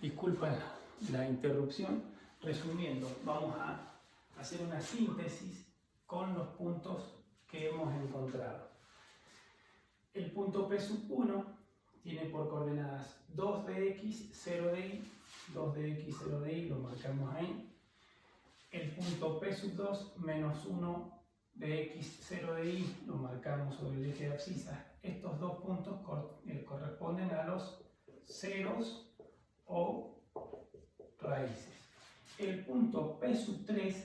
Disculpa la interrupción. Resumiendo, vamos a hacer una síntesis con los puntos que hemos encontrado. El punto P1 tiene por coordenadas 2 de x, 0 de y, 2 de x, 0 de y, lo marcamos ahí. El punto P2 menos 1 de x, 0 de y, lo marcamos sobre el eje de abscisas. Estos dos puntos corresponden a los ceros o raíces. El punto P3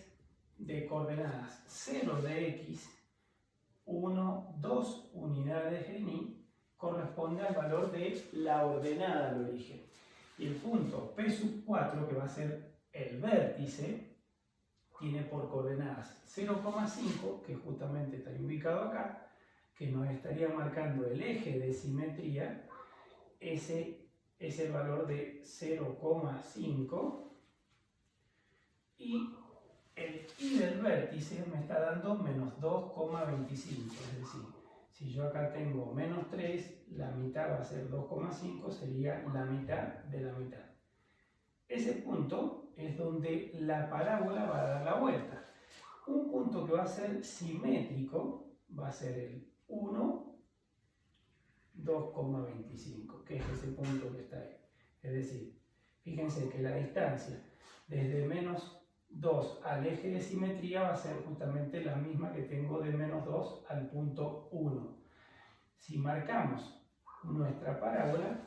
de coordenadas 0 de x, 1, 2 unidades en y, corresponde al valor de la ordenada al origen. Y el punto P4, que va a ser el vértice, tiene por coordenadas 0,5, que justamente está ubicado acá, que nos estaría marcando el eje de simetría. Ese es el valor de 0,5. Y el y del vértice me está dando menos 2,25. Es decir, si yo acá tengo menos 3, la mitad va a ser 2,5, sería la mitad de la mitad. Ese punto es donde la parábola va a dar la vuelta. Un punto que va a ser simétrico va a ser el 1, 2,25, que es ese punto que está ahí. Es decir, fíjense que la distancia desde menos 2 al eje de simetría va a ser justamente la misma que tengo de menos 2 al punto 1. Si marcamos nuestra parábola,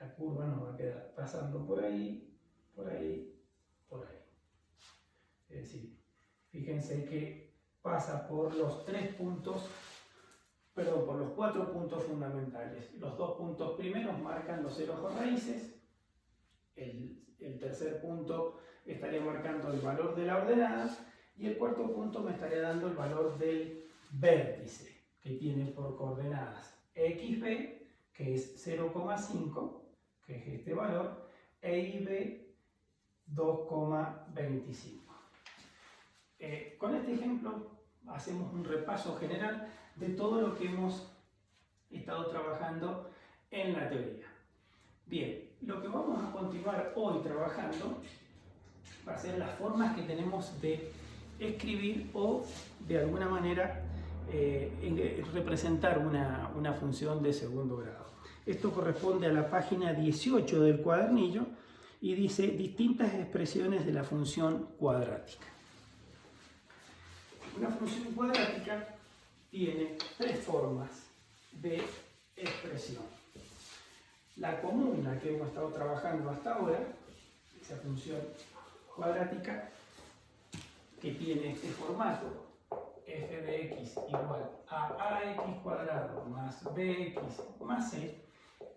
la curva nos va a quedar pasando por ahí, por ahí, por ahí. Es decir, fíjense que pasa por los por los 4 puntos fundamentales. Los 2 puntos primeros marcan los ceros o raíces. El tercer punto estaría marcando el valor de la ordenada. Y el cuarto punto me estaría dando el valor del vértice, que tiene por coordenadas xb, que es 0,5, que es este valor, e ib 2,25. Con este ejemplo hacemos un repaso general de todo lo que hemos estado trabajando en la teoría. Bien, lo que vamos a continuar hoy trabajando va a ser las formas que tenemos de escribir o de alguna manera representar una función de segundo grado. Esto corresponde a la página 18 del cuadernillo y dice distintas expresiones de la función cuadrática. Una función cuadrática tiene 3 formas de expresión. La común, la que hemos estado trabajando hasta ahora, esa función cuadrática que tiene este formato, f de x igual a ax cuadrado más bx más c,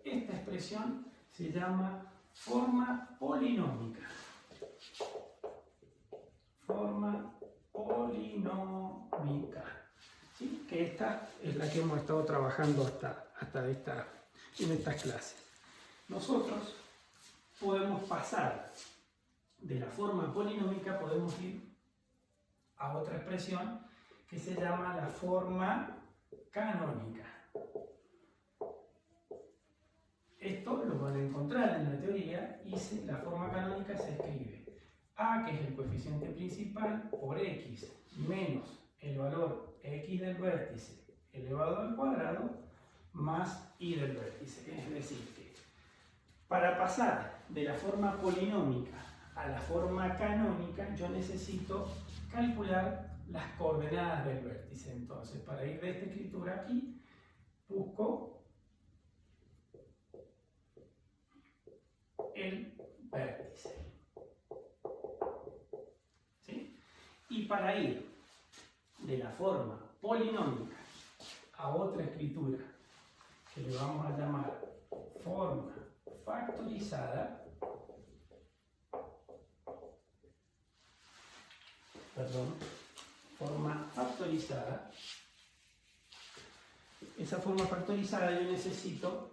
esta expresión se llama forma polinómica. Forma polinómica. ¿Sí? Que esta es la que hemos estado trabajando en estas clases. Nosotros podemos pasar de la forma polinómica, podemos ir a otra expresión que se llama la forma canónica. Esto lo van a encontrar en la teoría y la forma canónica se escribe a, que es el coeficiente principal, por x menos el valor x del vértice elevado al cuadrado más y del vértice. Es decir, que para pasar de la forma polinómica a la forma canónica yo necesito calcular las coordenadas del vértice. Entonces, para ir de esta escritura aquí, busco el vértice. ¿Sí? Y para ir de la forma polinómica a otra escritura, que le vamos a llamar forma factorizada, esa forma factorizada yo necesito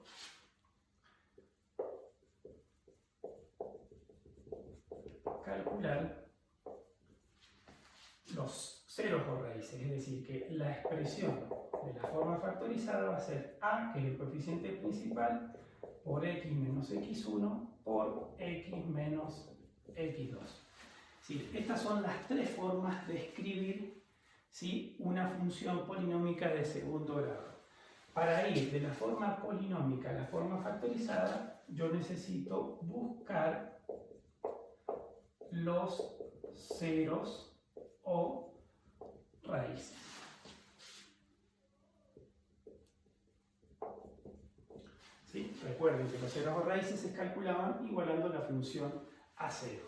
calcular los ceros o raíces, es decir, que la expresión de la forma factorizada va a ser a, que es el coeficiente principal, por x menos x1 por x menos x2. ¿Sí? Estas son las tres formas de escribir, ¿sí?, una función polinómica de segundo grado. Para ir de la forma polinómica a la forma factorizada, yo necesito buscar los ceros o raíces. ¿Sí? Recuerden que los ceros o raíces se calculaban igualando la función a 0.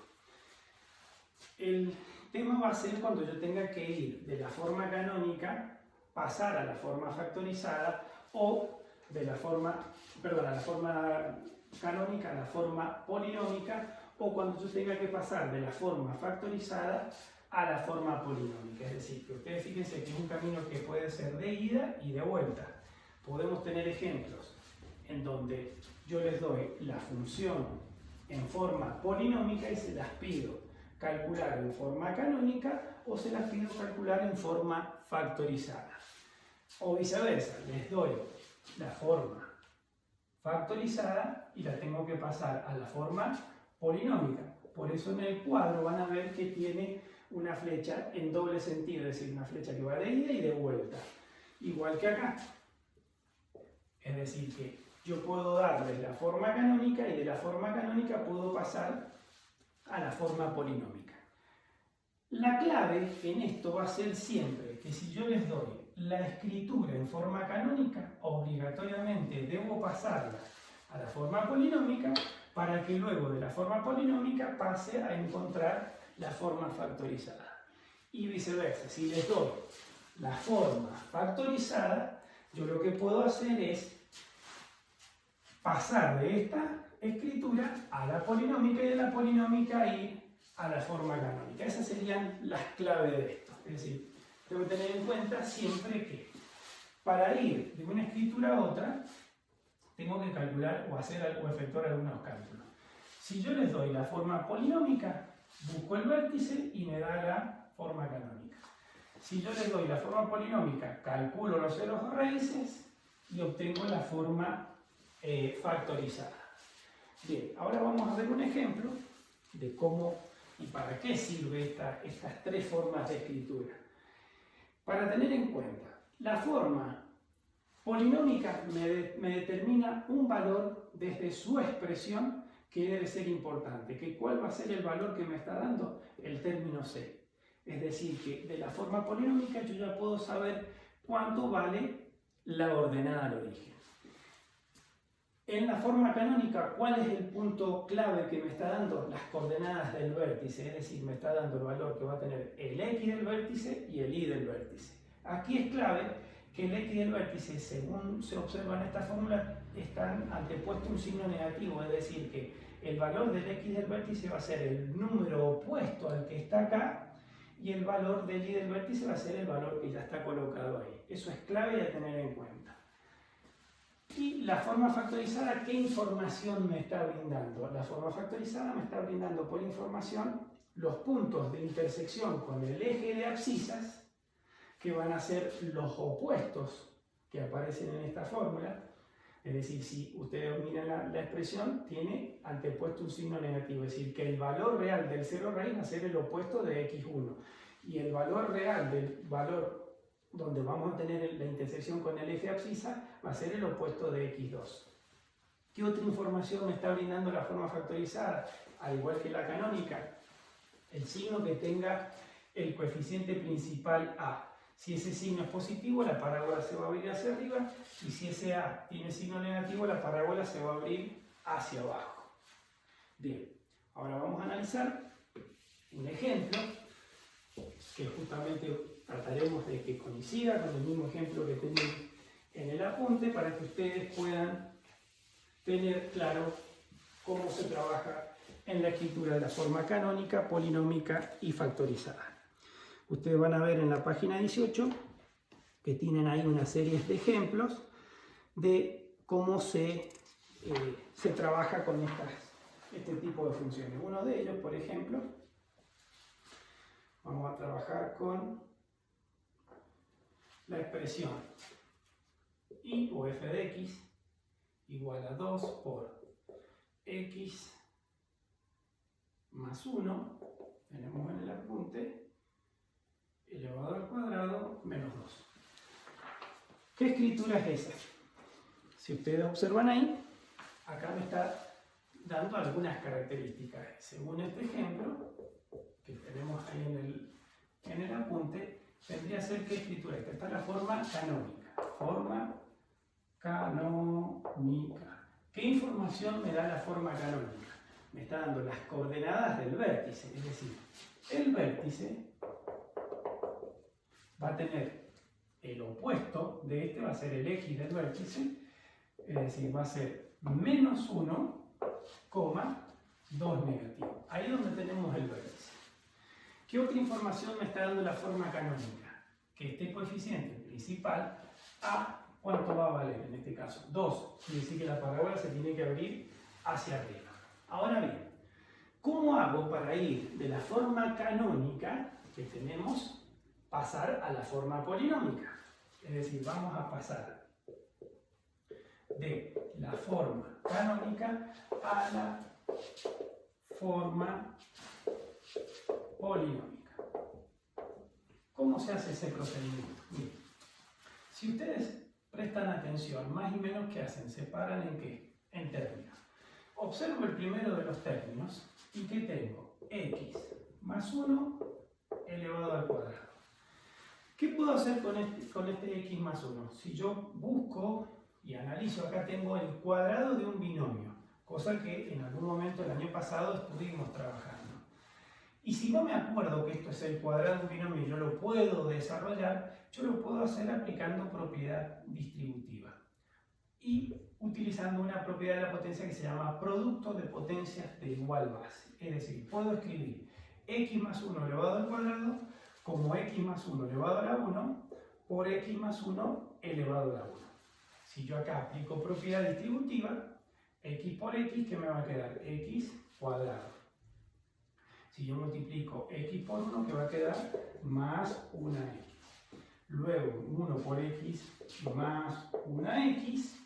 El tema va a ser cuando yo tenga que ir de la forma canónica, pasar a la forma factorizada, o de la forma, perdón, a la forma canónica a la forma polinómica, o cuando yo tenga que pasar de la forma factorizada a la forma polinómica. Es decir, que ustedes fíjense que es un camino que puede ser de ida y de vuelta. Podemos tener ejemplos en donde yo les doy la función en forma polinómica y se las pido calcular en forma canónica, o se las pido calcular en forma factorizada. O viceversa, les doy la forma factorizada y la tengo que pasar a la forma polinómica. Por eso en el cuadro van a ver que tiene una flecha en doble sentido, es decir, una flecha que va de ida y de vuelta. Igual que acá. Es decir, que yo puedo darles la forma canónica y de la forma canónica puedo pasar a la forma polinómica. La clave en esto va a ser siempre que si yo les doy la escritura en forma canónica, obligatoriamente debo pasarla a la forma polinómica para que luego de la forma polinómica pase a encontrar la forma factorizada. Y viceversa, si les doy la forma factorizada, yo lo que puedo hacer es pasar de esta escritura a la polinómica y de la polinómica ir a la forma canónica. Esas serían las claves de esto. Es decir, tengo que tener en cuenta siempre que para ir de una escritura a otra tengo que calcular o hacer o efectuar algunos cálculos. Si yo les doy la forma polinómica, busco el vértice y me da la forma canónica. Si yo les doy la forma polinómica, calculo los ceros o raíces y obtengo la forma factorizada. Bien, ahora vamos a ver un ejemplo de cómo y para qué sirve estas tres formas de escritura. Para tener en cuenta, la forma polinómica me determina un valor desde su expresión que debe ser importante. ¿Cuál va a ser el valor que me está dando? El término C. Es decir, que de la forma polinómica yo ya puedo saber cuánto vale la ordenada al origen. En la forma canónica, ¿cuál es el punto clave que me está dando? Las coordenadas del vértice, es decir, me está dando el valor que va a tener el x del vértice y el y del vértice. Aquí es clave que el x del vértice, según se observa en esta fórmula, están antepuesto un signo negativo, es decir, que el valor del x del vértice va a ser el número opuesto al que está acá, y el valor del y del vértice va a ser el valor que ya está colocado ahí. Eso es clave a tener en cuenta. Y la forma factorizada, ¿qué información me está brindando? La forma factorizada me está brindando por información los puntos de intersección con el eje de abscisas, que van a ser los opuestos que aparecen en esta fórmula. Es decir, si ustedes miran la expresión, tiene antepuesto un signo negativo, es decir, que el valor real del cero raíz va a ser el opuesto de x1. Y el valor real del valor donde vamos a tener la intersección con el eje abscisa va a ser el opuesto de x2. ¿Qué otra información me está brindando la forma factorizada? Al igual que la canónica, el signo que tenga el coeficiente principal a. Si ese signo es positivo, la parábola se va a abrir hacia arriba, y si ese a tiene signo negativo, la parábola se va a abrir hacia abajo. Bien, ahora vamos a analizar un ejemplo que justamente trataremos de que coincida con el mismo ejemplo que tenemos en el apunte para que ustedes puedan tener claro cómo se trabaja en la escritura de la forma canónica, polinómica y factorizada. Ustedes van a ver en la página 18 que tienen ahí una serie de ejemplos de cómo se trabaja con este tipo de funciones. Uno de ellos, por ejemplo, vamos a trabajar con la expresión y o f de x igual a 2 por x más 1, tenemos en el apunte, elevado al cuadrado menos 2. ¿Qué escritura es esa? Si ustedes observan ahí, acá me está dando algunas características. Según este ejemplo, que tenemos ahí en el apunte, vendría a ser ¿qué escritura? Esta está la forma canónica. Forma canónica. ¿Qué información me da la forma canónica? Me está dando las coordenadas del vértice, es decir, el vértice va a tener el opuesto de este, va a ser el x del vértice, es decir, va a ser menos 1, 2 negativo. Ahí es donde tenemos el vértice. ¿Qué otra información me está dando la forma canónica? Que este coeficiente principal, a ¿cuánto va a valer en este caso? 2. Quiere decir que la parábola se tiene que abrir hacia arriba. Ahora bien, ¿cómo hago para ir de la forma canónica que tenemos, pasar a la forma polinómica? Es decir, vamos a pasar de la forma canónica a la forma polinómica. ¿Cómo se hace ese procedimiento? Miren, si ustedes prestan atención, más y menos, ¿qué hacen? ¿Separan en qué? En términos. Observo el primero de los términos y ¿qué tengo? X más 1 elevado al cuadrado. ¿Qué puedo hacer con este x más 1? Si yo busco y analizo, acá tengo el cuadrado de un binomio, cosa que en algún momento el año pasado estuvimos trabajando. Y si no me acuerdo que esto es el cuadrado de un binomio y yo lo puedo desarrollar, yo lo puedo hacer aplicando propiedad distributiva y utilizando una propiedad de la potencia que se llama producto de potencias de igual base. Es decir, puedo escribir x más 1 elevado al cuadrado como x más 1 elevado a la 1 por x más 1 elevado a la 1. Si yo acá aplico propiedad distributiva, x por x, ¿qué me va a quedar? X cuadrado. Si yo multiplico x por 1, ¿qué va a quedar? Más 1x. Luego 1 por x más 1x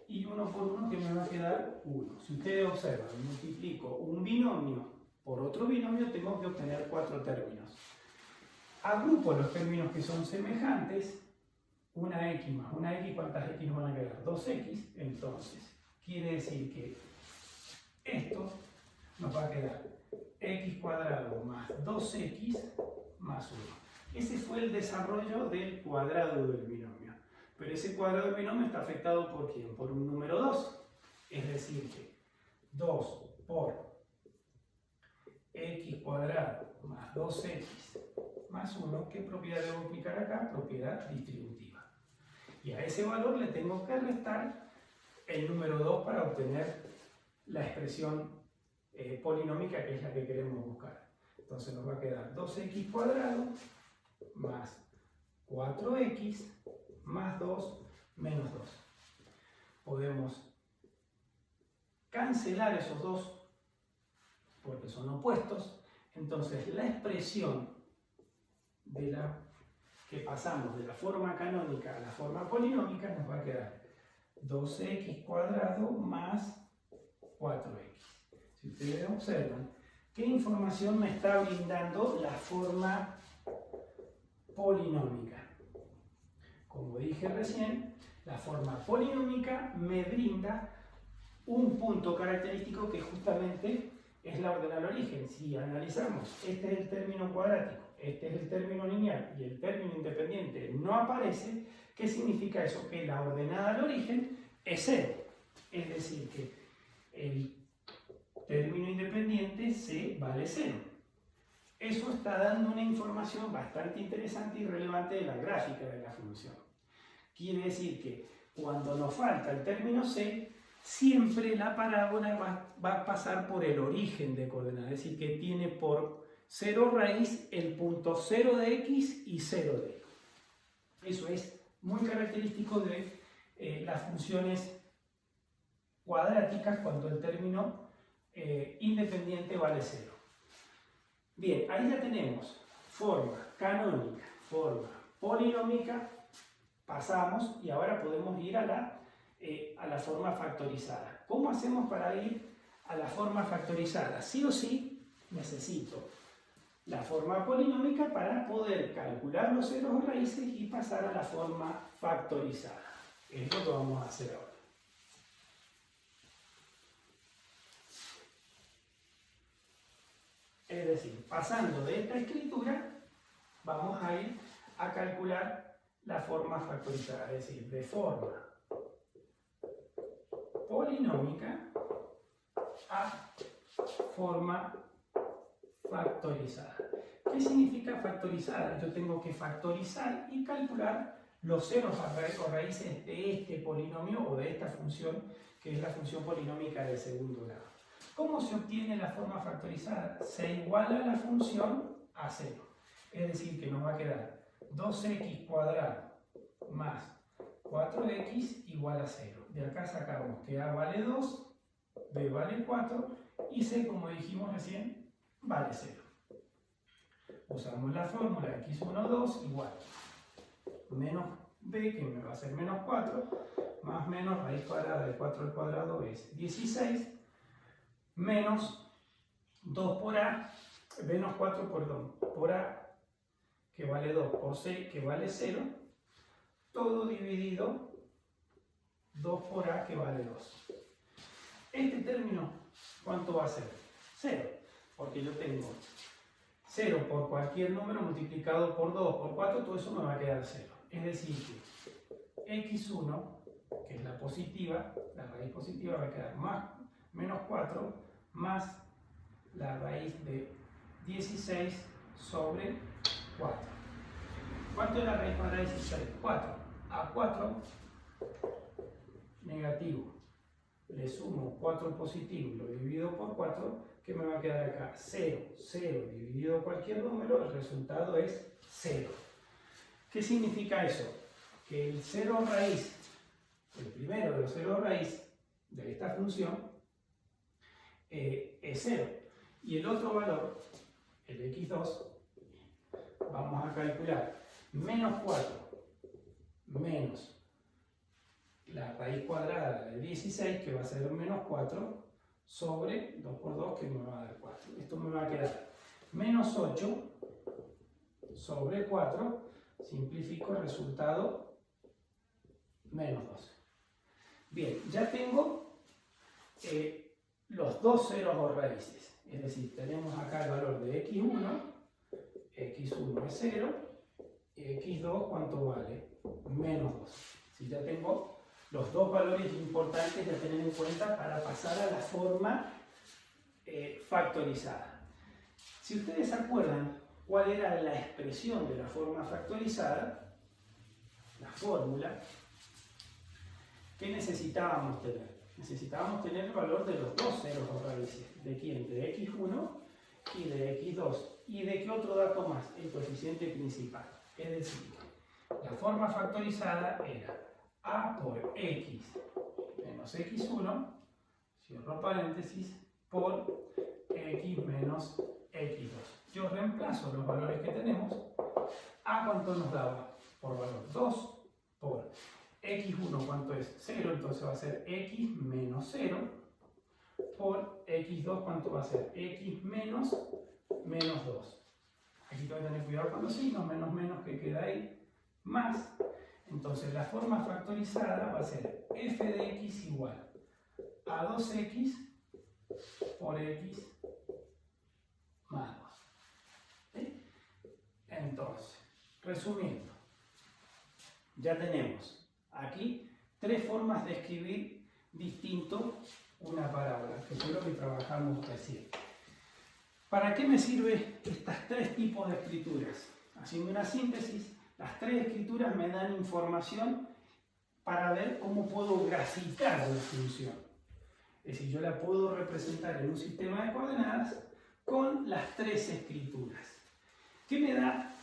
y 1 por 1 que me va a quedar 1. Si ustedes observan, multiplico un binomio por otro binomio, tengo que obtener 4 términos. Agrupo los términos que son semejantes, una x más una x, ¿cuántas x nos van a quedar? 2x, entonces quiere decir que esto nos va a quedar x cuadrado más 2x más 1. Ese fue el desarrollo del cuadrado del binomio. Pero ese cuadrado del binomio está afectado ¿por quién? Por un número 2. Es decir que 2 por x cuadrado más 2x más 1, ¿qué propiedad debo aplicar acá? Propiedad distributiva. Y a ese valor le tengo que restar el número 2 para obtener la expresión polinómica, que es la que queremos buscar. Entonces nos va a quedar 2x cuadrado más 4x más 2 menos 2. Podemos cancelar esos dos porque son opuestos. Entonces la expresión que pasamos de la forma canónica a la forma polinómica nos va a quedar 2x cuadrado más 4x. Si ustedes observan, ¿qué información me está brindando la forma polinómica? Como dije recién, la forma polinómica me brinda un punto característico que justamente es la ordenada al origen. Si analizamos, este es el término cuadrático, este es el término lineal y el término independiente no aparece, ¿qué significa eso? Que la ordenada al origen es 0. Es decir, que el término independiente C vale 0. Eso está dando una información bastante interesante y relevante de la gráfica de la función. Quiere decir que cuando nos falta el término C, siempre la parábola va a pasar por el origen de coordenadas, es decir, que tiene por 0 raíz el punto 0 de x y 0 de y. Eso es muy característico de las funciones cuadráticas cuando el término independiente vale 0. Bien, ahí ya tenemos forma canónica, forma polinómica, pasamos y ahora podemos ir a la a la forma factorizada. ¿Cómo hacemos para ir a la forma factorizada? Sí o sí necesito la forma polinómica para poder calcular los ceros o raíces y pasar a la forma factorizada. Es lo que vamos a hacer ahora. Es decir, pasando de esta escritura, vamos a ir a calcular la forma factorizada, es decir, de forma polinómica a forma factorizada. ¿Qué significa factorizada? Yo tengo que factorizar y calcular los ceros o raíces de este polinomio o de esta función, que es la función polinómica del segundo grado. ¿Cómo se obtiene la forma factorizada? Se iguala la función a 0. Es decir, que nos va a quedar 2x cuadrado más 4x igual a 0. De acá sacamos que a vale 2, b vale 4 y c, como dijimos recién, vale 0. Usamos la fórmula x1, 2 igual menos b, que me va a ser menos 4, más menos raíz cuadrada de 4 al cuadrado es 16, menos 2 por a, menos 4, perdón, por a, que vale 2, por c, que vale 0, todo dividido 2 por a, que vale 2. Este término, ¿cuánto va a ser? 0, porque yo tengo 0 por cualquier número multiplicado por 2, por 4, todo eso me va a quedar 0. Es decir que x1, que es la positiva, la raíz positiva va a quedar más menos 4 más la raíz de 16 sobre 4. ¿Cuánto es la raíz cuadrada de 16? 4. A 4 negativo. Le sumo 4 positivo y lo divido por 4, que me va a quedar acá 0, 0 dividido cualquier número, el resultado es 0. ¿Qué significa eso? Que el cero raíz, el primero de los cero raíz de esta función es 0. Y el otro valor, el x2, vamos a calcular menos 4 menos la raíz cuadrada de 16, que va a ser menos 4, sobre 2 por 2, que me va a dar 4. Esto me va a quedar menos 8 sobre 4, simplifico el resultado, menos 12. Bien, ya tengo los dos ceros o raíces. Es decir, tenemos acá el valor de x1, x1 es 0, y x2, ¿cuánto vale? Menos 12. Si ya tengo los dos valores importantes de tener en cuenta para pasar a la forma factorizada. Si ustedes se acuerdan cuál era la expresión de la forma factorizada, la fórmula, ¿qué necesitábamos tener? Necesitábamos tener el valor de los dos ceros o raíces. ¿De quién? De x1 y de x2. ¿Y de qué otro dato más? El coeficiente principal. Es decir, la forma factorizada era a por x menos x1, cierro paréntesis, por x menos x2. Yo reemplazo los valores que tenemos. A, ¿cuánto nos daba? Por valor 2 por x1, ¿cuánto es? 0, entonces va a ser x menos 0 por x2, ¿cuánto va a ser? X menos 2. Aquí tengo que tener cuidado con los signos, menos que queda ahí, más. Entonces la forma factorizada va a ser f de x igual a 2x por x más 2. ¿Sí? Entonces, resumiendo, ya tenemos aquí tres formas de escribir distinto una parábola, que fue lo que trabajamos recién. ¿Para qué me sirven estos tres tipos de escrituras? Haciendo una síntesis, las tres escrituras me dan información para ver cómo puedo graficar la función. Es decir, yo la puedo representar en un sistema de coordenadas con las tres escrituras. ¿Qué me da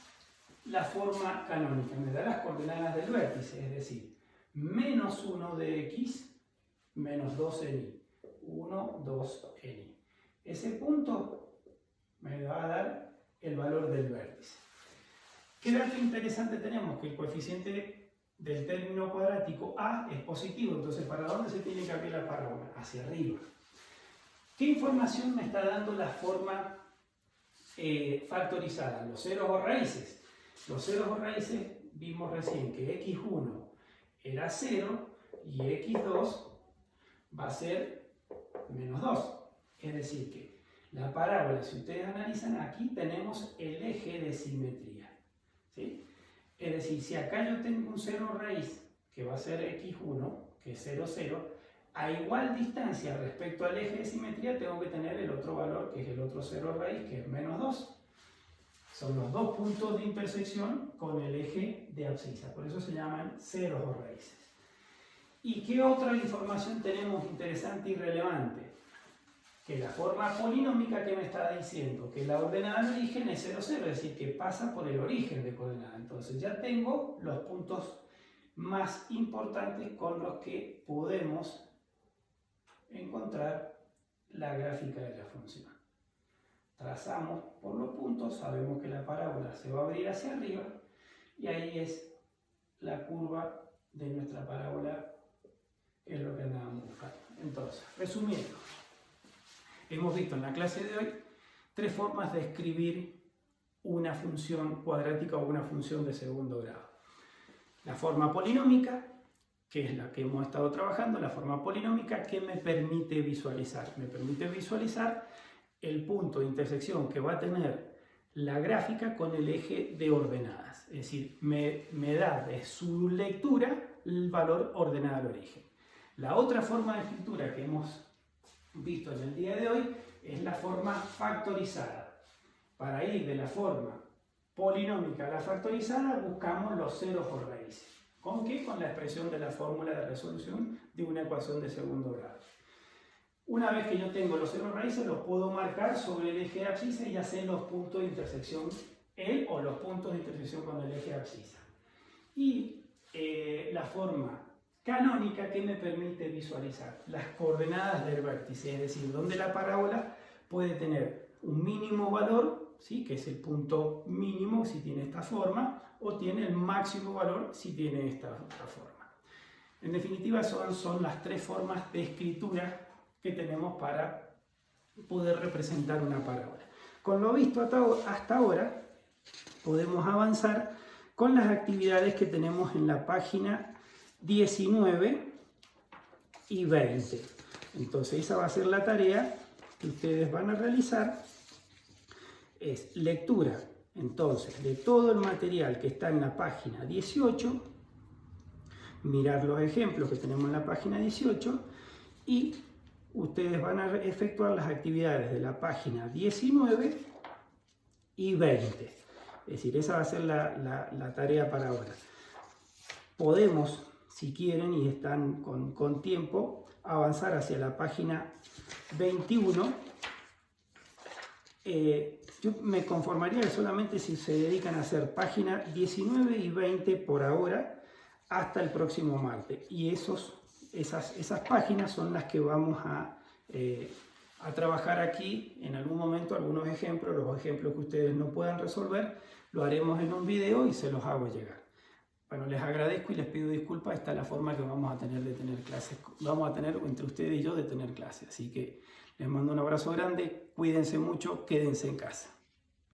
la forma canónica? Me da las coordenadas del vértice, es decir, menos 1 de x, menos 2 en y. 1, 2 en y. Ese punto me va a dar el valor del vértice. ¿Qué dato interesante tenemos? Que el coeficiente del término cuadrático A es positivo, entonces ¿para dónde se tiene que abrir la parábola? Hacia arriba. ¿Qué información me está dando la forma factorizada? Los ceros o raíces. Los ceros o raíces vimos recién que x1 era 0 y x2 va a ser menos 2. Es decir que la parábola, si ustedes analizan, aquí tenemos el eje de simetría, ¿sí? Es decir, si acá yo tengo un 0 raíz, que va a ser x1, que es 0, 0, a igual distancia respecto al eje de simetría tengo que tener el otro valor, que es el otro 0 raíz, que es menos 2. Son los dos puntos de intersección con el eje de abscisa, por eso se llaman ceros o raíces. ¿Y qué otra información tenemos interesante y relevante? Que la forma polinómica que me está diciendo que la ordenada de origen es 0, 0, es decir, que pasa por el origen de coordenada. Entonces ya tengo los puntos más importantes con los que podemos encontrar la gráfica de la función. Trazamos por los puntos, sabemos que la parábola se va a abrir hacia arriba y ahí es la curva de nuestra parábola, que es lo que andábamos buscando. Entonces, resumiendo, hemos visto en la clase de hoy 3 formas de escribir una función cuadrática o una función de segundo grado. La forma polinómica, que es la que hemos estado trabajando, la forma polinómica que me permite visualizar. Me permite visualizar el punto de intersección que va a tener la gráfica con el eje de ordenadas. Es decir, me da de su lectura el valor ordenada al origen. La otra forma de escritura que hemos visto en el día de hoy es la forma factorizada. Para ir de la forma polinómica a la factorizada buscamos los ceros o raíces. ¿Con qué? Con la expresión de la fórmula de resolución de una ecuación de segundo grado. Una vez que yo tengo los ceros raíces, los puedo marcar sobre el eje de abscisa y ya sé los puntos de intersección, o los puntos de intersección con el eje de abscisa. Y la forma canónica que me permite visualizar las coordenadas del vértice, es decir, donde la parábola puede tener un mínimo valor, ¿sí?, que es el punto mínimo si tiene esta forma, o tiene el máximo valor si tiene esta otra forma. En definitiva, son las 3 formas de escritura que tenemos para poder representar una parábola. Con lo visto hasta ahora, podemos avanzar con las actividades que tenemos en la página 19 y 20. Entonces esa va a ser la tarea que ustedes van a realizar, es lectura entonces de todo el material que está en la página 18, mirar los ejemplos que tenemos en la página 18 y ustedes van a efectuar las actividades de la página 19 y 20. Es decir, esa va a ser la tarea para ahora. Podemos, si quieren y están con tiempo, avanzar hacia la página 21. Yo me conformaría solamente si se dedican a hacer página 19 y 20 por ahora hasta el próximo martes. Y esas páginas son las que vamos a trabajar aquí en algún momento, algunos ejemplos, los ejemplos que ustedes no puedan resolver, lo haremos en un video y se los hago llegar. Bueno, les agradezco y les pido disculpas, esta es la forma que vamos a tener de tener clases, vamos a tener entre ustedes y yo de tener clases, así que les mando un abrazo grande, cuídense mucho, quédense en casa.